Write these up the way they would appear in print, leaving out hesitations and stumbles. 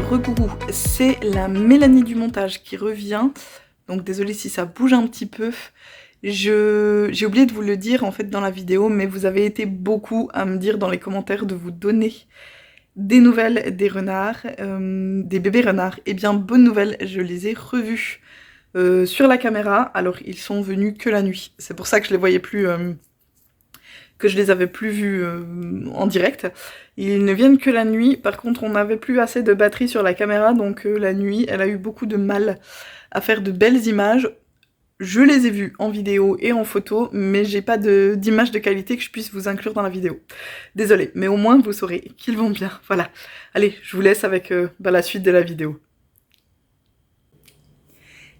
Recoucou, c'est la Mélanie du montage qui revient. Donc désolée si ça bouge un petit peu. J'ai oublié de vous le dire en fait dans la vidéo, mais vous avez été beaucoup à me dire dans les commentaires de vous donner des nouvelles des renards, des bébés renards. Et bien bonne nouvelle, je les ai revus sur la caméra. Alors ils sont venus que la nuit. C'est pour ça que je les voyais plus, que je les avais plus vus en direct. Ils ne viennent que la nuit. Par contre, on n'avait plus assez de batterie sur la caméra, donc la nuit, elle a eu beaucoup de mal à faire de belles images. Je les ai vus en vidéo et en photo, mais j'ai pas d'image de qualité que je puisse vous inclure dans la vidéo. Désolée, mais au moins vous saurez qu'ils vont bien. Voilà. Allez, je vous laisse avec la suite de la vidéo.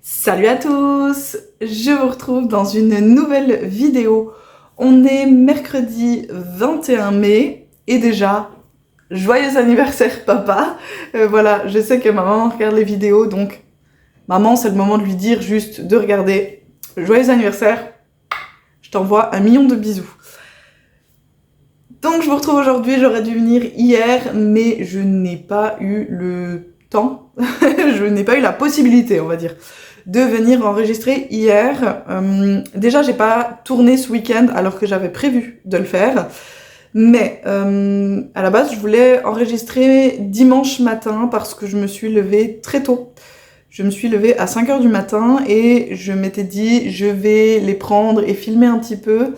Salut à tous! Je vous retrouve dans une nouvelle vidéo. On est mercredi 21 mai et déjà, joyeux anniversaire papa! Voilà, je sais que ma maman regarde les vidéos, donc maman, c'est le moment de lui dire juste de regarder. Joyeux anniversaire! Je t'envoie 1 million de bisous. Donc je vous retrouve aujourd'hui, j'aurais dû venir hier, mais je n'ai pas eu le temps, je n'ai pas eu la possibilité, on va dire, de venir enregistrer hier. Déjà, j'ai pas tourné ce week-end alors que j'avais prévu de le faire. Mais à la base, je voulais enregistrer dimanche matin parce que je me suis levée très tôt. Je me suis levée à 5h du matin et je m'étais dit je vais les prendre et filmer un petit peu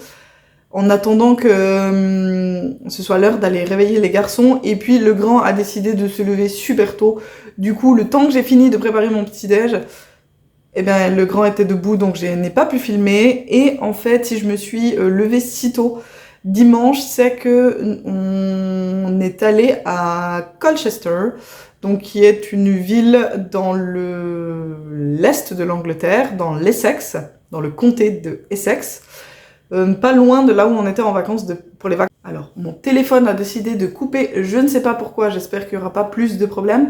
en attendant que ce soit l'heure d'aller réveiller les garçons. Et puis le grand a décidé de se lever super tôt. Du coup, le temps que j'ai fini de préparer mon petit-déj, eh bien, le grand était debout, donc je n'ai pas pu filmer. Et en fait, si je me suis levée si tôt dimanche, c'est que on est allé à Colchester, donc qui est une ville dans l'est de l'Angleterre, dans l'Essex, dans le comté de Essex, pas loin de là où on était en vacances pour les vacances. Alors, mon téléphone a décidé de couper, je ne sais pas pourquoi, j'espère qu'il n'y aura pas plus de problèmes.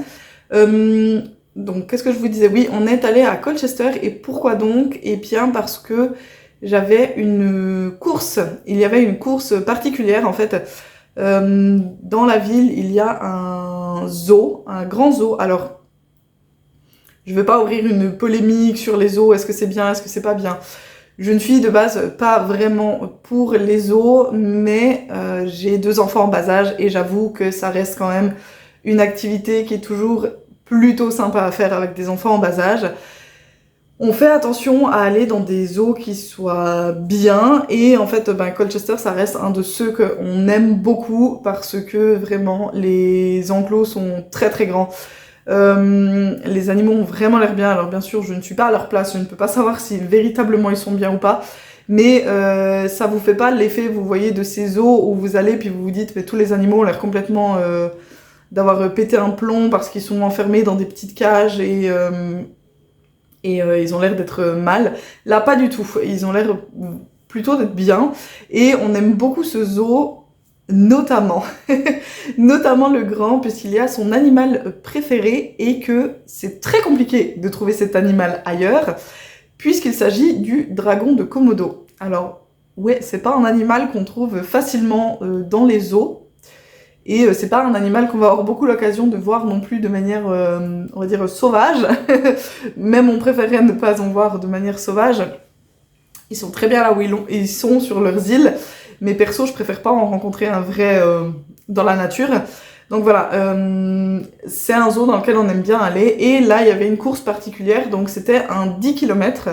Donc, qu'est-ce que je vous disais? Oui, on est allé à Colchester, et pourquoi donc? Eh bien, parce que j'avais une course. Il y avait une course particulière, en fait. Dans la ville, il y a un zoo, un grand zoo. Alors, je ne vais pas ouvrir une polémique sur les zoos, est-ce que c'est bien, est-ce que c'est pas bien. Je ne suis de base pas vraiment pour les zoos, mais j'ai 2 enfants en bas âge, et j'avoue que ça reste quand même une activité qui est toujours plutôt sympa à faire avec des enfants en bas âge. On fait attention à aller dans des zoos qui soient bien, et en fait Colchester ça reste un de ceux qu'on aime beaucoup parce que vraiment les enclos sont très très grands. Les animaux ont vraiment l'air bien. Alors bien sûr je ne suis pas à leur place, je ne peux pas savoir si véritablement ils sont bien ou pas, mais ça vous fait pas l'effet, vous voyez, de ces zoos où vous allez puis vous vous dites mais tous les animaux ont l'air complètement d'avoir pété un plomb parce qu'ils sont enfermés dans des petites cages et ils ont l'air d'être mal. Là, pas du tout. Ils ont l'air plutôt d'être bien. Et on aime beaucoup ce zoo, notamment, notamment le grand, puisqu'il y a son animal préféré et que c'est très compliqué de trouver cet animal ailleurs, puisqu'il s'agit du dragon de Komodo. Alors, ouais, c'est pas un animal qu'on trouve facilement dans les zoos. Et c'est pas un animal qu'on va avoir beaucoup l'occasion de voir non plus de manière, on va dire, sauvage. Même on préférerait ne pas en voir de manière sauvage. Ils sont très bien là où ils sont sur leurs îles. Mais perso, je préfère pas en rencontrer un vrai dans la nature. Donc voilà, c'est un zoo dans lequel on aime bien aller. Et là, il y avait une course particulière, donc c'était un 10 km.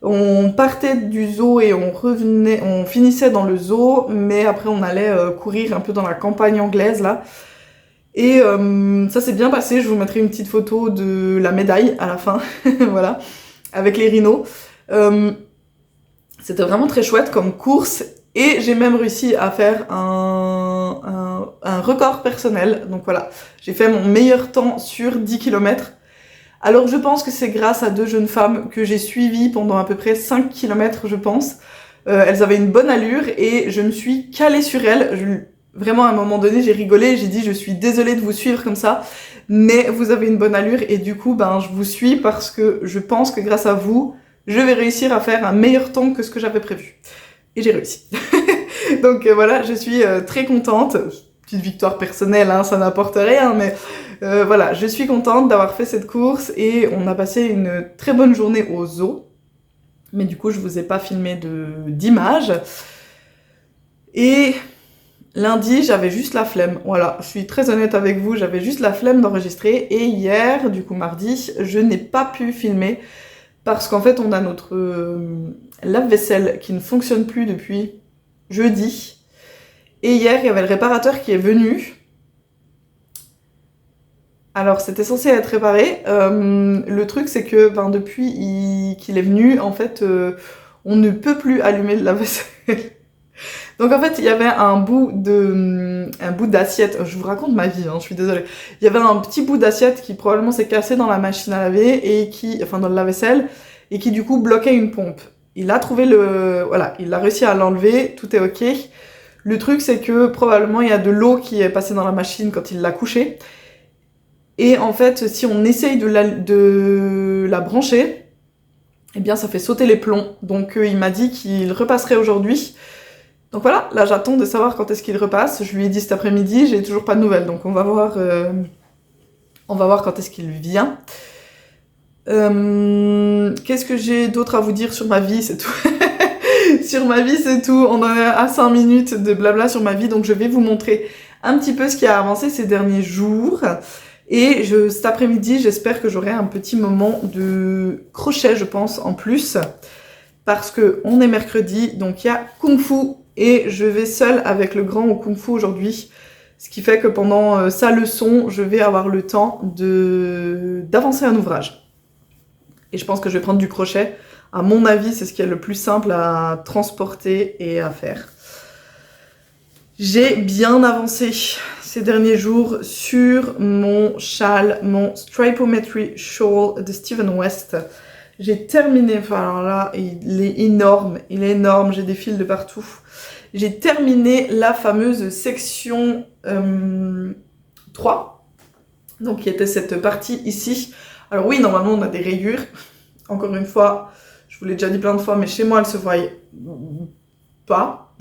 On partait du zoo et on finissait dans le zoo, mais après on allait courir un peu dans la campagne anglaise là. Et ça s'est bien passé, je vous mettrai une petite photo de la médaille à la fin, voilà, avec les rhinos. C'était vraiment très chouette comme course, et j'ai même réussi à faire un record personnel. Donc voilà, j'ai fait mon meilleur temps sur 10 km. Alors je pense que c'est grâce à 2 jeunes femmes que j'ai suivies pendant à peu près 5 km, je pense. Elles avaient une bonne allure et je me suis calée sur elles. Vraiment, à un moment donné, j'ai rigolé, j'ai dit je suis désolée de vous suivre comme ça, mais vous avez une bonne allure et du coup, je vous suis parce que je pense que grâce à vous, je vais réussir à faire un meilleur temps que ce que j'avais prévu. Et j'ai réussi. Donc voilà, je suis très contente. petite victoire personnelle, hein, ça n'apporte rien, mais voilà, je suis contente d'avoir fait cette course et on a passé une très bonne journée au zoo. Mais du coup, je vous ai pas filmé d'images. Et lundi, j'avais juste la flemme. Voilà, je suis très honnête avec vous, j'avais juste la flemme d'enregistrer. Et hier, du coup mardi, je n'ai pas pu filmer parce qu'en fait, on a notre lave-vaisselle qui ne fonctionne plus depuis jeudi. Et hier, il y avait le réparateur qui est venu. Alors, c'était censé être réparé. Le truc, c'est que depuis qu'il est venu, en fait, on ne peut plus allumer le lave-vaisselle. Donc en fait, il y avait un bout d'assiette. Je vous raconte ma vie, hein, je suis désolée. Il y avait un petit bout d'assiette qui probablement s'est cassé dans la machine à laver et dans le lave-vaisselle et qui du coup bloquait une pompe. Il a trouvé voilà, il a réussi à l'enlever, tout est ok. Le truc, c'est que probablement il y a de l'eau qui est passée dans la machine quand il l'a couchée. Et en fait, si on essaye de la brancher, eh bien ça fait sauter les plombs. Donc il m'a dit qu'il repasserait aujourd'hui. Donc voilà, là j'attends de savoir quand est-ce qu'il repasse. Je lui ai dit cet après-midi, j'ai toujours pas de nouvelles. Donc on va voir quand est-ce qu'il vient. Qu'est-ce que j'ai d'autre à vous dire sur ma vie, c'est tout. Sur ma vie, c'est tout. On en est à 5 minutes de blabla sur ma vie. Donc je vais vous montrer un petit peu ce qui a avancé ces derniers jours. Et cet après-midi, j'espère que j'aurai un petit moment de crochet, je pense, en plus. Parce que on est mercredi, donc il y a Kung Fu. Et je vais seule avec le grand au Kung Fu aujourd'hui. Ce qui fait que pendant sa leçon, je vais avoir le temps d'avancer un ouvrage. Et je pense que je vais prendre du crochet. À mon avis, c'est ce qui est le plus simple à transporter et à faire. J'ai bien avancé ces derniers jours sur mon châle, mon Stripometry Shawl de Steven West. J'ai terminé, enfin alors là, il est énorme, j'ai des fils de partout. J'ai terminé la fameuse section 3, donc qui était cette partie ici. Alors oui, normalement on a des rayures, encore une fois, je vous l'ai déjà dit plein de fois, mais chez moi elles se voient pas.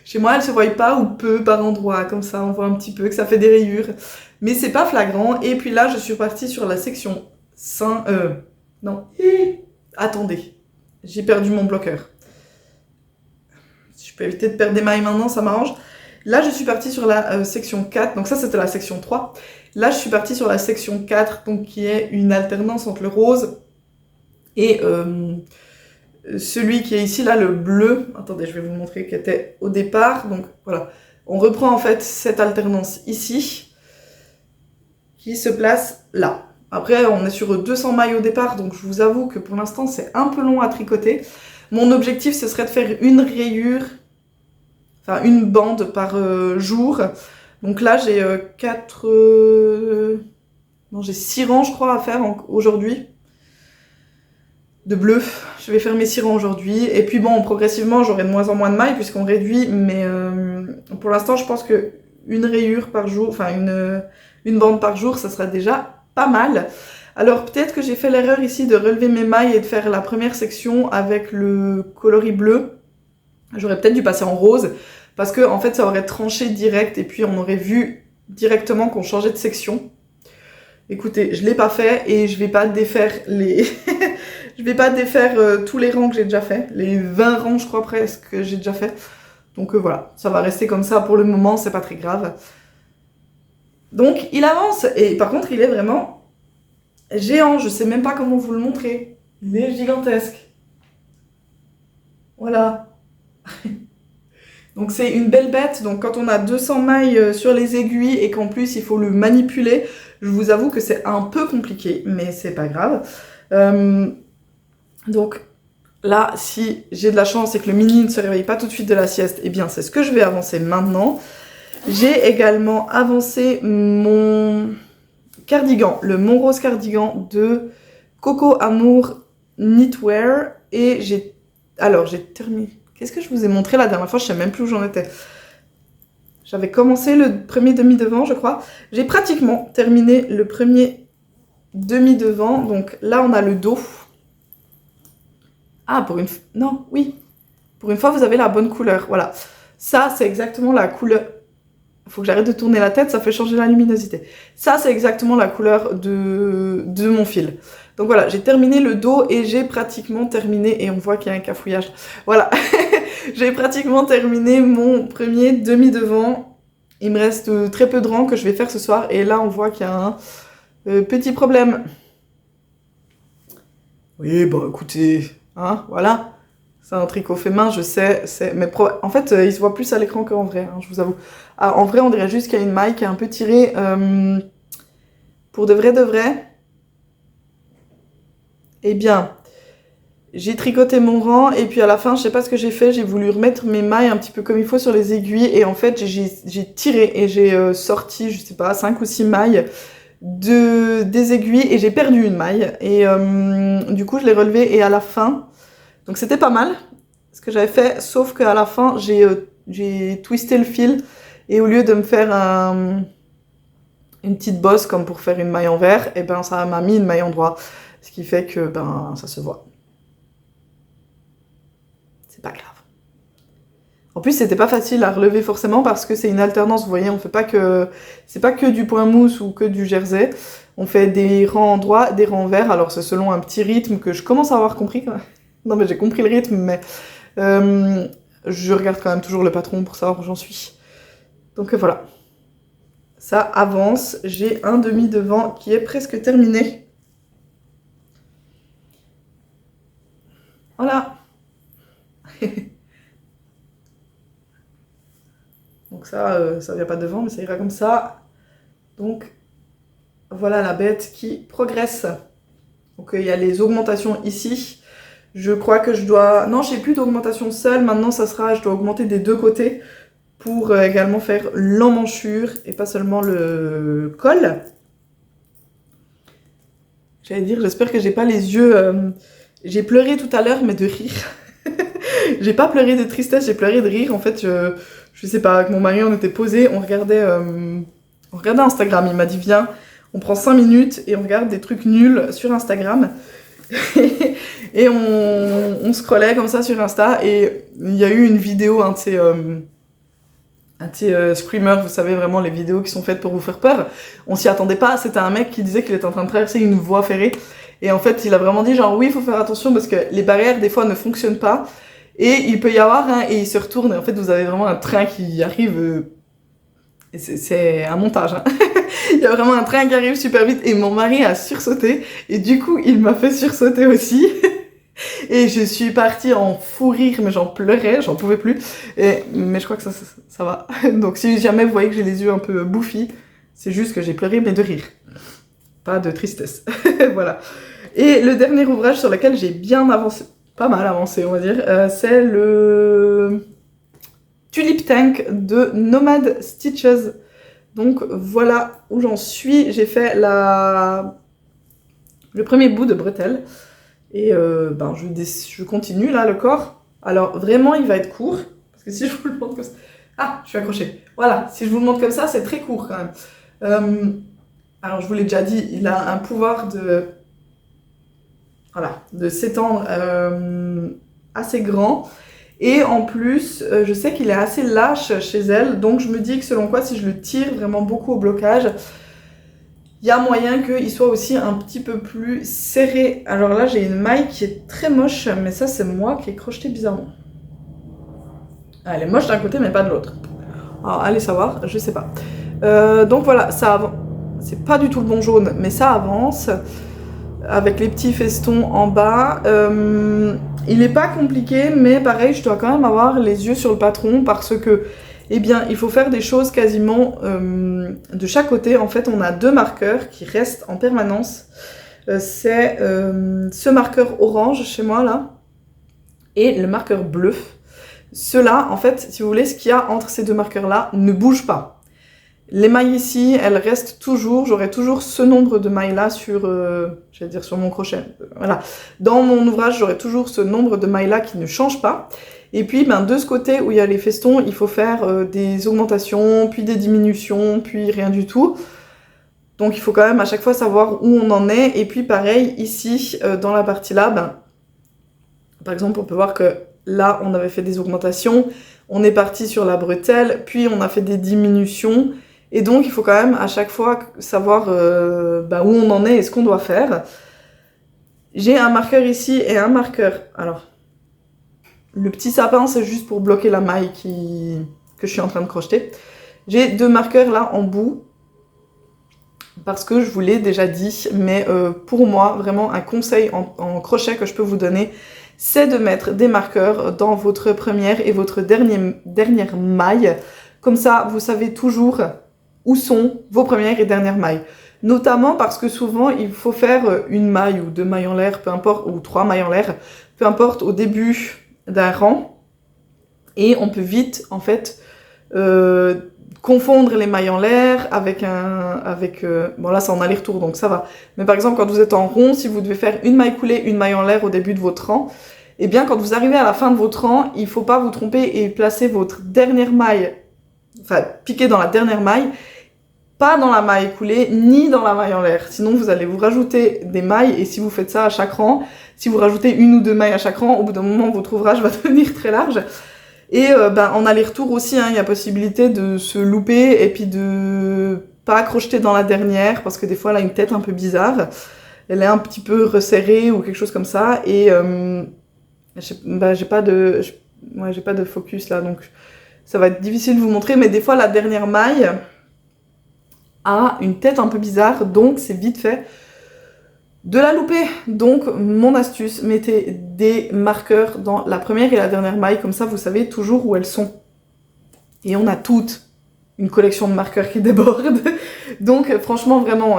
Chez moi elles se voient pas ou peu par endroit, comme ça on voit un petit peu que ça fait des rayures. Mais c'est pas flagrant, et puis là je suis partie sur la section 5... Non. Attendez. J'ai perdu mon bloqueur. Si je peux éviter de perdre des mailles maintenant, ça m'arrange. Là, je suis partie sur la section 4. Donc ça, c'était la section 3. Là, je suis partie sur la section 4, donc qui est une alternance entre le rose et celui qui est ici, là, le bleu. Attendez, je vais vous montrer qui était au départ. Donc voilà. On reprend en fait cette alternance ici qui se place là. Après, on est sur 200 mailles au départ, donc je vous avoue que pour l'instant, c'est un peu long à tricoter. Mon objectif, ce serait de faire une rayure, enfin une bande par jour. Donc là, j'ai 6 rangs, je crois, à faire aujourd'hui. De bleu. Je vais faire mes 6 rangs aujourd'hui. Et puis bon, progressivement, j'aurai de moins en moins de mailles puisqu'on réduit. Mais pour l'instant, je pense que une rayure par jour, enfin une bande par jour, ça sera déjà pas mal. Alors peut-être que j'ai fait l'erreur ici de relever mes mailles et de faire la première section avec le coloris bleu. J'aurais peut-être dû passer en rose parce que en fait ça aurait tranché direct et puis on aurait vu directement qu'on changeait de section. Écoutez, je l'ai pas fait et je vais pas défaire je vais pas défaire tous les rangs que j'ai déjà fait, les 20 rangs je crois presque que j'ai déjà fait. Donc voilà, ça va rester comme ça pour le moment, c'est pas très grave. Donc il avance et par contre il est vraiment géant, je sais même pas comment vous le montrer. Il est gigantesque. Voilà. Donc c'est une belle bête, donc quand on a 200 mailles sur les aiguilles et qu'en plus il faut le manipuler, je vous avoue que c'est un peu compliqué, mais c'est pas grave. Donc là, si j'ai de la chance et que le mini ne se réveille pas tout de suite de la sieste, eh bien c'est ce que je vais avancer maintenant. J'ai également avancé mon cardigan, le Mon Rose cardigan de Coco Amour Knitwear. Et j'ai terminé. Qu'est-ce que je vous ai montré la dernière fois? Je sais même plus où j'en étais. J'avais commencé le premier demi-devant, je crois. J'ai pratiquement terminé le premier demi-devant. Donc là, on a le dos. Ah, non, oui. Pour une fois, vous avez la bonne couleur. Voilà. Ça, c'est exactement la couleur... faut que j'arrête de tourner la tête, ça fait changer la luminosité. Ça, c'est exactement la couleur de mon fil. Donc voilà, j'ai terminé le dos et j'ai pratiquement terminé, et on voit qu'il y a un cafouillage. Voilà, j'ai pratiquement terminé mon premier demi-devant. Il me reste très peu de rang que je vais faire ce soir, et là on voit qu'il y a un petit problème. Oui, bah écoutez, hein, voilà. C'est un tricot fait main, je sais, mais en fait, il se voit plus à l'écran qu'en vrai, hein, je vous avoue. Ah, en vrai, on dirait juste qu'il y a une maille qui est un peu tirée. Pour de vrai, eh bien, j'ai tricoté mon rang, et puis à la fin, je sais pas ce que j'ai fait, j'ai voulu remettre mes mailles un petit peu comme il faut sur les aiguilles, et en fait, j'ai tiré, et j'ai sorti, je sais pas, 5 ou 6 mailles des aiguilles, et j'ai perdu une maille. Et du coup, je l'ai relevée, et à la fin... Donc c'était pas mal, ce que j'avais fait, sauf qu'à la fin, j'ai twisté le fil, et au lieu de me faire une petite bosse comme pour faire une maille en vert, et ben ça m'a mis une maille en droit, ce qui fait que ben ça se voit. C'est pas grave. En plus, c'était pas facile à relever forcément parce que c'est une alternance, vous voyez, on fait pas que... C'est pas que du point mousse ou que du jersey, on fait des rangs en droit, des rangs en vert, alors c'est selon un petit rythme que je commence à avoir compris quand même. Non mais j'ai compris le rythme, mais je regarde quand même toujours le patron pour savoir où j'en suis. Donc voilà. Ça avance, j'ai un demi-devant qui est presque terminé. Voilà. Donc ça vient pas devant, mais ça ira comme ça. Donc voilà la bête qui progresse. Donc il y a les augmentations ici. Je crois que je dois... Non, j'ai plus d'augmentation seule. Maintenant, ça sera... Je dois augmenter des deux côtés pour également faire l'emmanchure et pas seulement le col. J'allais dire, j'espère que j'ai pas les yeux... J'ai pleuré tout à l'heure, mais de rire. J'ai pas pleuré de tristesse, j'ai pleuré de rire. En fait, je sais pas, avec mon mari, on était posés, on regardait Instagram. Il m'a dit, viens, on prend 5 minutes et on regarde des trucs nuls sur Instagram. Et on scrollait comme ça sur Insta, et il y a eu une vidéo, un de ces screamers, vous savez, vraiment les vidéos qui sont faites pour vous faire peur. On s'y attendait pas, c'était un mec qui disait qu'il était en train de traverser une voie ferrée, et en fait il a vraiment dit genre oui, il faut faire attention parce que les barrières des fois ne fonctionnent pas, et il peut y avoir et il se retourne, et en fait vous avez vraiment un train qui arrive, et c'est un montage, hein. Il y a vraiment un train qui arrive super vite, et mon mari a sursauté, et du coup il m'a fait sursauter aussi. Et je suis partie en fou rire, mais j'en pleurais, j'en pouvais plus. Mais je crois que ça va. Donc si jamais vous voyez que j'ai les yeux un peu bouffis, c'est juste que j'ai pleuré, mais de rire. Pas de tristesse. Voilà. Et le dernier ouvrage sur lequel j'ai bien avancé, pas mal avancé on va dire, c'est le Tulip Tank de Nomad Stitches. Donc voilà où j'en suis. J'ai fait le premier bout de bretelle. Et ben je continue là le corps. Alors vraiment il va être court, parce que si je vous le montre comme ça... Ah, je suis accrochée. Voilà, si je vous le montre comme ça, c'est très court quand même. Alors je vous l'ai déjà dit, il a un pouvoir de... Voilà, de s'étendre assez grand. Et en plus, je sais qu'il est assez lâche chez elle, donc je me dis que selon quoi, si je le tire vraiment beaucoup au blocage, il y a moyen qu'il soit aussi un petit peu plus serré. Alors là, j'ai une maille qui est très moche, mais ça, c'est moi qui ai crocheté bizarrement. Ah, elle est moche d'un côté, mais pas de l'autre. Alors, allez savoir, je sais pas. Donc voilà, ça avance. C'est pas du tout le bon jaune, mais ça avance. Avec les petits festons en bas. Il est pas compliqué, mais pareil, je dois quand même avoir les yeux sur le patron parce que... Eh bien, il faut faire des choses quasiment de chaque côté. En fait, on a deux marqueurs qui restent en permanence. C'est ce marqueur orange chez moi, là, et le marqueur bleu. Ceux-là, en fait, si vous voulez, ce qu'il y a entre ces deux marqueurs-là ne bouge pas. Les mailles ici, elles restent toujours. J'aurai toujours ce nombre de mailles-là sur, j'allais dire sur mon crochet. Voilà. Dans mon ouvrage, j'aurai toujours ce nombre de mailles-là qui ne change pas. Et puis, ben, de ce côté où il y a les festons, il faut faire des augmentations, puis des diminutions, puis rien du tout. Donc, il faut quand même à chaque fois savoir où on en est. Et puis, pareil, ici, dans la partie là, ben, par exemple, on peut voir que là, on avait fait des augmentations. on est parti sur la bretelle, puis on a fait des diminutions. Et donc, il faut quand même à chaque fois savoir où on en est et ce qu'on doit faire. J'ai un marqueur ici et un marqueur. Alors, le petit sapin, c'est juste pour bloquer la maille que je suis en train de crocheter. J'ai 2 marqueurs là en bout, parce que je vous l'ai déjà dit, mais pour moi, vraiment un conseil en crochet que je peux vous donner, c'est de mettre des marqueurs dans votre première et votre dernière maille. Comme ça, vous savez toujours où sont vos premières et dernières mailles. Notamment parce que souvent, il faut faire une maille ou 2 mailles en l'air, peu importe, ou 3 mailles en l'air, peu importe, au début d'un rang. Et on peut vite, en fait, confondre les mailles en l'air avec bon là c'est en aller-retour donc ça va, mais par exemple quand vous êtes en rond, si vous devez faire une maille coulée, une maille en l'air au début de votre rang, et bien quand vous arrivez à la fin de votre rang, il faut pas vous tromper et placer votre dernière maille, enfin piquer dans la dernière maille, pas dans la maille coulée ni dans la maille en l'air, sinon vous allez vous rajouter des mailles, et si vous faites ça à chaque rang, si vous rajoutez 1 ou 2 mailles à chaque rang, au bout d'un moment votre ouvrage va devenir très large. Et en aller-retour aussi, il y a possibilité de se louper et puis de pas crocheter dans la dernière, parce que des fois elle a une tête un peu bizarre, elle est un petit peu resserrée ou quelque chose comme ça, et j'ai pas de focus là, donc ça va être difficile de vous montrer, mais des fois la dernière maille a une tête un peu bizarre, donc c'est vite fait de la louper. Donc mon astuce, mettez des marqueurs dans la première et la dernière maille, comme ça vous savez toujours où elles sont. Et on a toute une collection de marqueurs qui déborde. Donc franchement vraiment,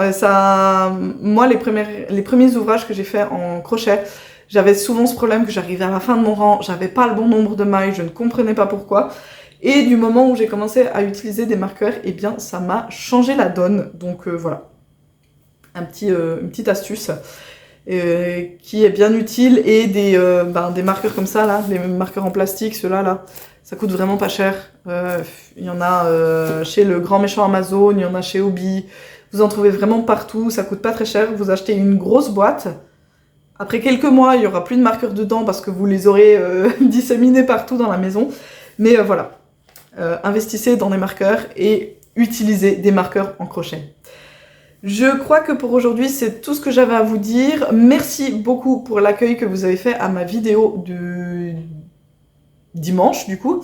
moi les premiers ouvrages que j'ai fait en crochet, j'avais souvent ce problème que j'arrivais à la fin de mon rang, j'avais pas le bon nombre de mailles, je ne comprenais pas pourquoi. Et du moment où j'ai commencé à utiliser des marqueurs, eh bien ça m'a changé la donne. Donc voilà. Une petite astuce qui est bien utile, et des marqueurs comme ça là, des marqueurs en plastique, ceux-là là, ça coûte vraiment pas cher. Il y en a chez le grand méchant Amazon, il y en a chez Hobby, vous en trouvez vraiment partout, ça coûte pas très cher. Vous achetez une grosse boîte, après quelques mois il y aura plus de marqueurs dedans parce que vous les aurez disséminés partout dans la maison, mais voilà, investissez dans des marqueurs et utilisez des marqueurs en crochet. Je crois que pour aujourd'hui, c'est tout ce que j'avais à vous dire. Merci beaucoup pour l'accueil que vous avez fait à ma vidéo de dimanche, du coup.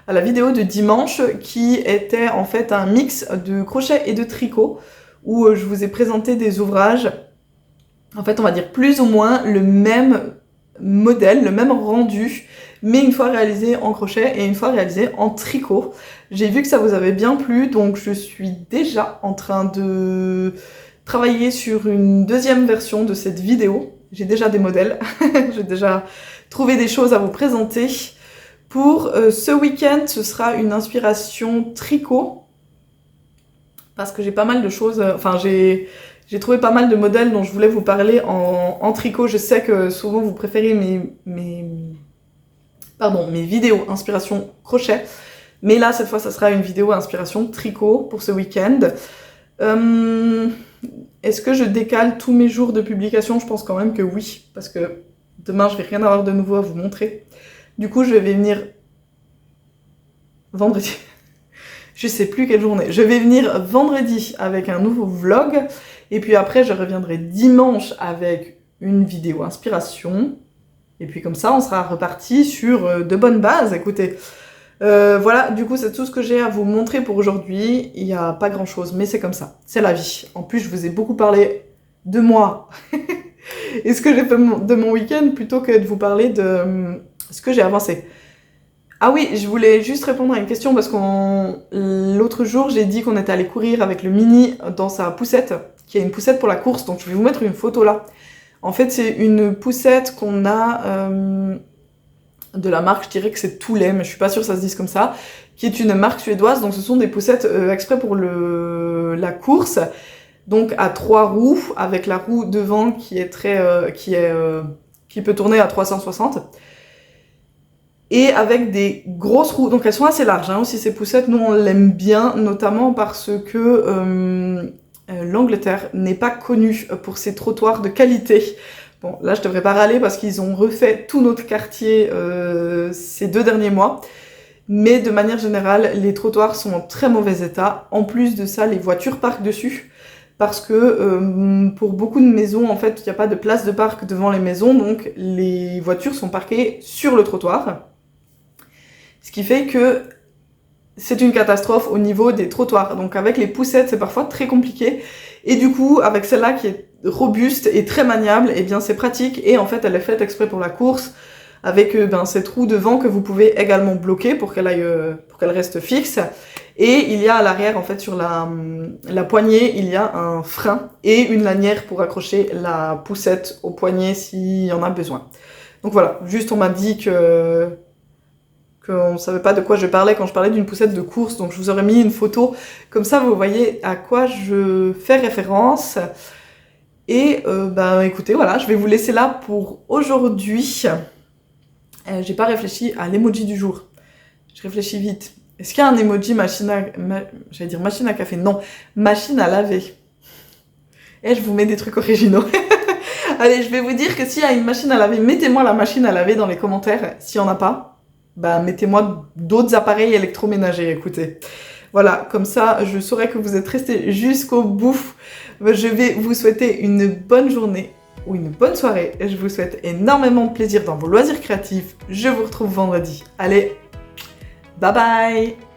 À la vidéo de dimanche, qui était en fait un mix de crochet et de tricot, où je vous ai présenté des ouvrages, en fait, on va dire plus ou moins le même modèle, le même rendu, mais une fois réalisé en crochet et une fois réalisé en tricot. J'ai vu que ça vous avait bien plu, donc je suis déjà en train de travailler sur une deuxième version de cette vidéo. J'ai déjà des modèles, j'ai déjà trouvé des choses à vous présenter. Pour ce week-end, ce sera une inspiration tricot, parce que j'ai pas mal de choses, j'ai trouvé pas mal de modèles dont je voulais vous parler en tricot. Je sais que souvent vous préférez mes vidéos inspiration crochet. Mais là, cette fois, ça sera une vidéo inspiration tricot pour ce week-end. Est-ce que je décale tous mes jours de publication? Je pense quand même que oui, parce que demain, je vais rien avoir de nouveau à vous montrer. Du coup, je vais venir vendredi. Je sais plus quelle journée. Je vais venir vendredi avec un nouveau vlog. Et puis après, je reviendrai dimanche avec une vidéo inspiration. Et puis comme ça, on sera reparti sur de bonnes bases. Écoutez, voilà, du coup, c'est tout ce que j'ai à vous montrer pour aujourd'hui. Il n'y a pas grand-chose, mais c'est comme ça. C'est la vie. En plus, je vous ai beaucoup parlé de moi et ce que j'ai fait de mon week-end, plutôt que de vous parler de ce que j'ai avancé. Ah oui, je voulais juste répondre à une question, parce l'autre jour, j'ai dit qu'on était allé courir avec le Mini dans sa poussette, qui est une poussette pour la course, donc je vais vous mettre une photo là. En fait, c'est une poussette qu'on a de la marque, je dirais que c'est Toulet, mais je suis pas sûre que ça se dise comme ça, qui est une marque suédoise. Donc ce sont des poussettes exprès pour la course, donc à 3 roues, avec la roue devant qui peut tourner à 360, et avec des grosses roues. Donc elles sont assez larges aussi, ces poussettes. Nous on l'aime bien, notamment parce que l'Angleterre n'est pas connue pour ses trottoirs de qualité. Bon, là, je devrais pas râler parce qu'ils ont refait tout notre quartier ces 2 derniers mois. Mais de manière générale, les trottoirs sont en très mauvais état. En plus de ça, les voitures parquent dessus. Parce que pour beaucoup de maisons, en fait, il n'y a pas de place de parc devant les maisons. Donc les voitures sont parquées sur le trottoir. Ce qui fait que c'est une catastrophe au niveau des trottoirs. Donc avec les poussettes, c'est parfois très compliqué. Et du coup, avec celle-là qui est robuste et très maniable, eh bien c'est pratique. Et en fait, elle est faite exprès pour la course, avec cette roue devant que vous pouvez également bloquer pour qu'elle reste fixe. Et il y a à l'arrière, en fait, sur la poignée, il y a un frein et une lanière pour accrocher la poussette au poignet s'il y en a besoin. Donc voilà, juste on m'a dit qu'on ne savait pas de quoi je parlais quand je parlais d'une poussette de course, donc je vous aurais mis une photo, comme ça vous voyez à quoi je fais référence. Et écoutez, voilà, je vais vous laisser là pour aujourd'hui. J'ai pas réfléchi à l'emoji du jour. Je réfléchis vite. Est-ce qu'il y a un emoji j'allais dire machine à café? Non, machine à laver. Et je vous mets des trucs originaux. Allez, je vais vous dire que s'il y a une machine à laver, mettez-moi la machine à laver dans les commentaires. S'il n'y en a pas, mettez-moi d'autres appareils électroménagers, écoutez. Voilà, comme ça, je saurai que vous êtes restés jusqu'au bout. Je vais vous souhaiter une bonne journée ou une bonne soirée. Je vous souhaite énormément de plaisir dans vos loisirs créatifs. Je vous retrouve vendredi. Allez, bye bye!